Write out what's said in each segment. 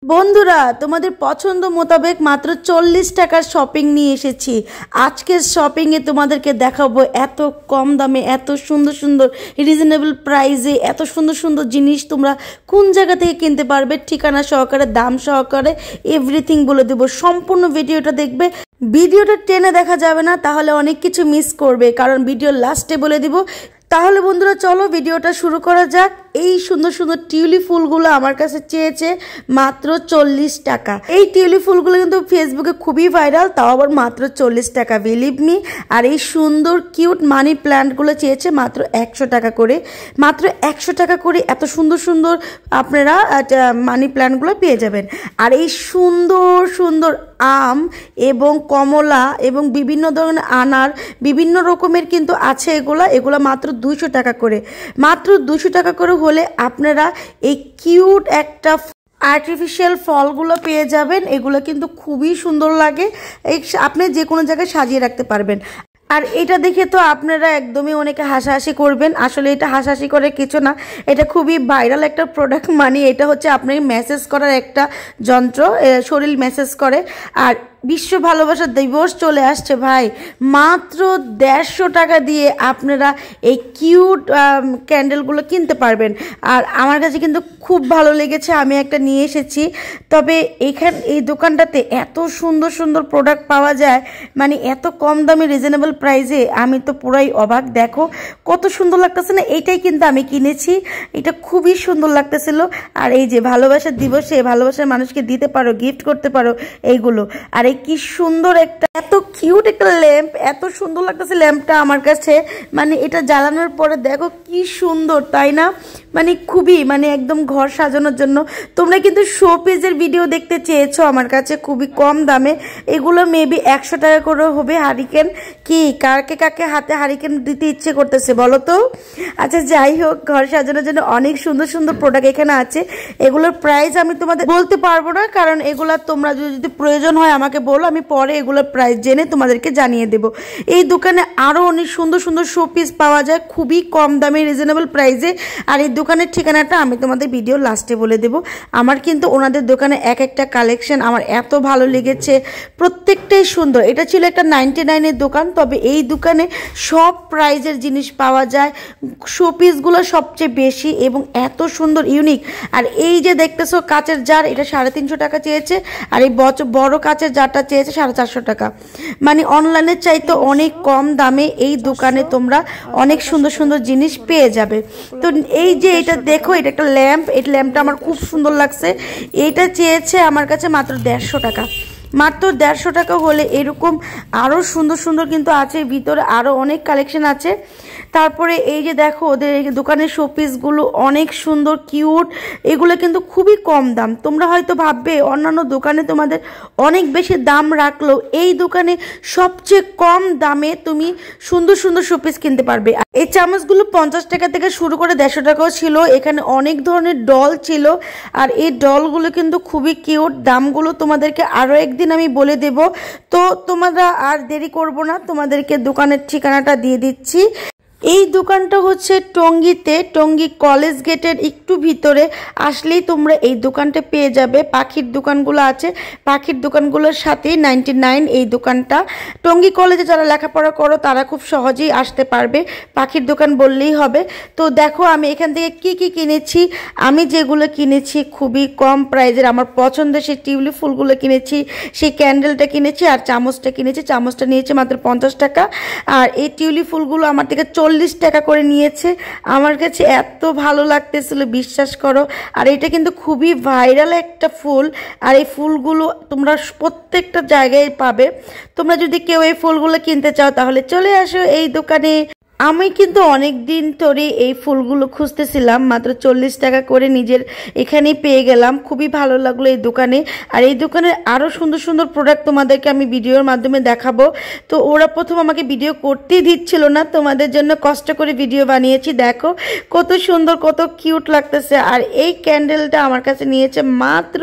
বন্ধুরা তোমাদের পছন্দ মোতাবেক মাত্র 40 টাকার শপিং নিয়ে এসেছি। আজকের শপিংয়ে তোমাদেরকে দেখাবো এত কম দামে এত সুন্দর সুন্দর রিজনেবল প্রাইসে এত সুন্দর সুন্দর জিনিস তোমরা কোন জায়গা থেকে কিনতে পারবে, ঠিকানা সহকারে দাম সহকারে এভরিথিং বলে দেবো। সম্পূর্ণ ভিডিওটা দেখবে, ভিডিওটা টেনে দেখা যাবে না, তাহলে অনেক কিছু মিস করবে, কারণ ভিডিও লাস্টে বলে দিব। তাহলে বন্ধুরা চলো ভিডিওটা শুরু করা যাক। এই সুন্দর সুন্দর টিউলিপ ফুলগুলো আমার কাছে চেয়েছে মাত্র 40 টাকা। এই টিউলিপ ফুলগুলো কিন্তু ফেসবুকে খুবই ভাইরাল, তাও আবার মাত্র 40 টাকা, বিলিভ মি। আর এই সুন্দর কিউট মানি প্ল্যান্টগুলো চেয়েছে মাত্র 100 টাকা করে। মাত্র 100 টাকা করে এত সুন্দর সুন্দর আপনারা মানি প্ল্যান্টগুলো পেয়ে যাবেন। আর এই সুন্দর সুন্দর আম এবং কমলা এবং বিভিন্ন ধরনের আনার বিভিন্ন রকমের কিন্তু আছে। এগুলা মাত্র 200 টাকা করে। মাত্র 200 টাকা করে হলে আপনারা এই কিউট একটা আর্টিফিশিয়াল ফলগুলো পেয়ে যাবেন। এগুলো কিন্তু খুবই সুন্দর লাগে, আপনি যে কোনো জায়গায় সাজিয়ে রাখতে পারবেন। আর এটা দেখে তো আপনারা একদমই অনেকে হাসাহাসি করবেন, আসলে এটা হাসাহাসি করার কিছু না, এটা খুবই ভাইরাল একটা প্রোডাক্ট। মানে এটা হচ্ছে আপনি মেসেজ করার একটা যন্ত্র, শরীর মেসেজ করে। আর বিশ্ব ভালোবাসা দিবস চলে আসছে ভাই, মাত্র 150 টাকা দিয়ে আপনারা এই কিউট ক্যান্ডেলগুলো কিনতে পারবেন। আর আমার কাছে কিন্তু খুব ভালো লেগেছে, আমি একটা নিয়ে এসেছি। তবে এই দোকানটাতে এত সুন্দর সুন্দর প্রোডাক্ট পাওয়া যায়, মানে এত কম দামে রিজনেবল প্রাইসে, আমি তো পুরাই অবাক। দেখো কত সুন্দর লাগতেছে না, এইটাই কিন্তু আমি কিনেছি, এটা খুবই সুন্দর লাগতেছিল। আর এই যে ভালোবাসার দিবসে ভালোবাসার মানুষকে দিতে পারো, গিফট করতে পারো এইগুলো। আর কি সুন্দর একটা এত কিউট একটা ল্যাম্প, এত সুন্দর লাগতেছে ল্যাম্পটা আমার কাছে। মানে এটা জ্বালানোর পরে দেখো কি সুন্দর, তাই না? মানে খুবই একদম ঘর সাজানোর জন্য। তোমরা কিন্তু শো পিসের ভিডিও দেখতে চেয়েছো আমার কাছে খুবই কম দামে। এগুলো মেবি 100 টাকা করে হবে। হারিকেন কি কাকে হাতে হারিকেন দিতে ইচ্ছে করতেছে বলো তো? আচ্ছা যাই হোক, ঘর সাজানোর জন্য অনেক সুন্দর সুন্দর প্রোডাক্ট এখানে আছে। এগুলোর প্রাইস আমি তোমাদের বলতে পারবো না, কারণ এগুলা তোমরা যদি প্রয়োজন হয় আমাকে বলো, আমি পরে এগুলোর প্রাইস জেনে তোমাদেরকে জানিয়ে দেব। এই দোকানে আরো অনেক সুন্দর সুন্দর শো পিস পাওয়া যায় খুবই কম দামে রিজনেবল প্রাইসে। আর এই দোকানের ঠিকানাটা আমি তোমাদের ভিডিও লাস্টে বলে দেব। আমার কিন্তু ওনাদের দোকানে এক একটা কালেকশন আমার এত ভালো লেগেছে, প্রত্যেকটাই সুন্দর। এটা ছিল একটা 99-এর দোকান, তবে এই দোকানে সব প্রাইজের জিনিস পাওয়া যায়, শো পিসগুলো সবচেয়ে বেশি এবং এত সুন্দর ইউনিক। আর এই যে দেখতেছো কাচের জার, এটা 350 টাকা চেয়েছে। আর এই বড় কাচের জারটা চেয়েছে 450 টাকা। মানে অনলাইনের চাইতে অনেক কম দামে এই দোকানে তোমরা অনেক সুন্দর সুন্দর জিনিস পেয়ে যাবে। তো এই যে এটা দেখো, এটা একটা ল্যাম্প, এই ল্যাম্পটা আমার খুব সুন্দর লাগছে। এইটা চেয়েছে আমার কাছে মাত্র 150 টাকা। মাত্র 150 টাকা হলে এরকম আরও সুন্দর সুন্দর কিন্তু আছে, ভিতরে আরও অনেক কালেকশন আছে। তারপরে এই যে দেখো ওদের দোকানের শোপিসগুলো অনেক সুন্দর কিউট, এগুলো কিন্তু খুবই কম দাম। তোমরা হয়তো ভাববে অন্যান্য দোকানে তোমাদের অনেক বেশি দাম রাখলেও এই দোকানে সবচেয়ে কম দামে তুমি সুন্দর সুন্দর শোপিস কিনতে পারবে। এই চামচগুলো 50 টাকা থেকে শুরু করে 150 টাকাও ছিল। এখানে অনেক ধরনের ডল ছিল, আর এই ডলগুলো কিন্তু খুবই কিউট। দামগুলো তোমাদেরকে আরও একদিন আমি বলে দেব। তো তোমরা আর দেরি করব না, তোমাদেরকে দোকানের ঠিকানাটা দিয়ে দিচ্ছি। এই দোকানটা হচ্ছে টঙ্গীতে, টঙ্গী কলেজ গেটের একটু ভিতরে আসলেই তোমরা এই দোকানটা পেয়ে যাবে। পাখির দোকানগুলো আছে, পাখির দোকানগুলোর সাথেই 99 এই দোকানটা। টঙ্গী কলেজে যারা লেখাপড়া করো তারা খুব সহজেই আসতে পারবে, পাখির দোকান বললেই হবে। তো দেখো আমি এখান থেকে কি কিনেছি। আমি যেগুলো কিনেছি খুবই কম প্রাইজের, আমার পছন্দের সেই টিউলিপ ফুলগুলো কিনেছি, সেই ক্যান্ডেলটা কিনেছি, আর চামচটা কিনেছি। চামচটা নিয়েছে মাত্র 50 টাকা। আর এই টিউলিপ ফুলগুলো আমার থেকে 40 টাকা করে নিয়েছে। আমার কাছে এত ভালো লাগতেছিল বিশ্বাস করো। আর এটা কিন্তু খুবই ভাইরাল একটা ফুল, আর এই ফুলগুলো তোমরা প্রত্যেকটা জায়গায় পাবে। তোমরা যদি কেউ এই ফুলগুলো কিনতে চাও তাহলে চলে আসো এই দোকানে। আমি কিন্তু অনেক দিন ধরে এই ফুলগুলো খুঁজতেছিলাম, মাত্র 40 টাকা করে নিজের এখানেই পেয়ে গেলাম। খুবই ভালো লাগলো এই দোকানে। আর এই দোকানের আরও সুন্দর সুন্দর প্রোডাক্ট তোমাদেরকে আমি ভিডিওর মাধ্যমে দেখাবো। তো ওরা প্রথম আমাকে ভিডিও করতেই দিচ্ছিল না, তোমাদের জন্য কষ্ট করে ভিডিও বানিয়েছি। দেখো কত সুন্দর, কত কিউট লাগতেছে। আর এই ক্যান্ডেলটা আমার কাছে নিয়েছে মাত্র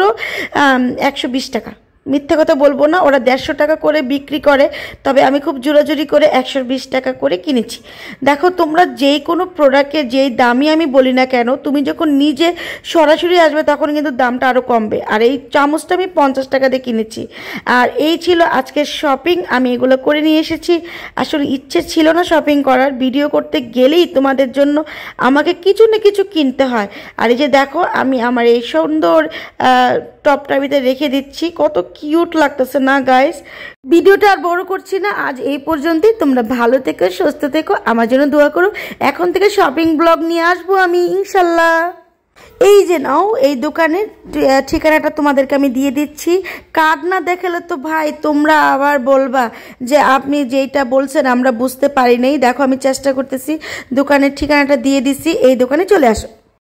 120 টাকা। মিথ্যে কথা বলবো না, ওরা 150 টাকা করে বিক্রি করে, তবে আমি খুব জোরাজুরি করে 120 টাকা করে কিনেছি। দেখো তোমরা যেই কোনো প্রোডাক্টের যেই দামই আমি বলি না কেন, তুমি যখন নিজে সরাসরি আসবে তখন কিন্তু দামটা আরও কমবে। আর এই চামচটা আমি 50 টাকা দিয়ে কিনেছি। আর এই ছিল আজকের শপিং, আমি এগুলো করে নিয়ে এসেছি। আসলে ইচ্ছে ছিল না শপিং করার, ভিডিও করতে গেলেই তোমাদের জন্য আমাকে কিছু না কিছু কিনতে হয়। আর এই যে দেখো আমি আমার এই সুন্দর টপটার ভিতরে রেখে দিচ্ছি, কত কিউট লাগতেছে না গাইস। ভিডিওটা আর বড় করছি না, আজ এই পর্যন্তই। তোমরা ভালো থেকো, সুস্থ থেকো, আমার জন্য দোয়া করো। এখন থেকে শপিং ব্লগ নিয়ে আসবো আমি ইনশাল্লাহ। এই যে নাও, এই দোকানের ঠিকানাটা তোমাদেরকে আমি দিয়ে দিচ্ছি। কার্ড না দেখালে তো ভাই তোমরা আবার বলবা যে আপনি যেইটা বলছেন আমরা বুঝতে পারি নাই। দেখো আমি চেষ্টা করতেছি, দোকানের ঠিকানাটা দিয়ে দিচ্ছি, এই দোকানে চলে আসো।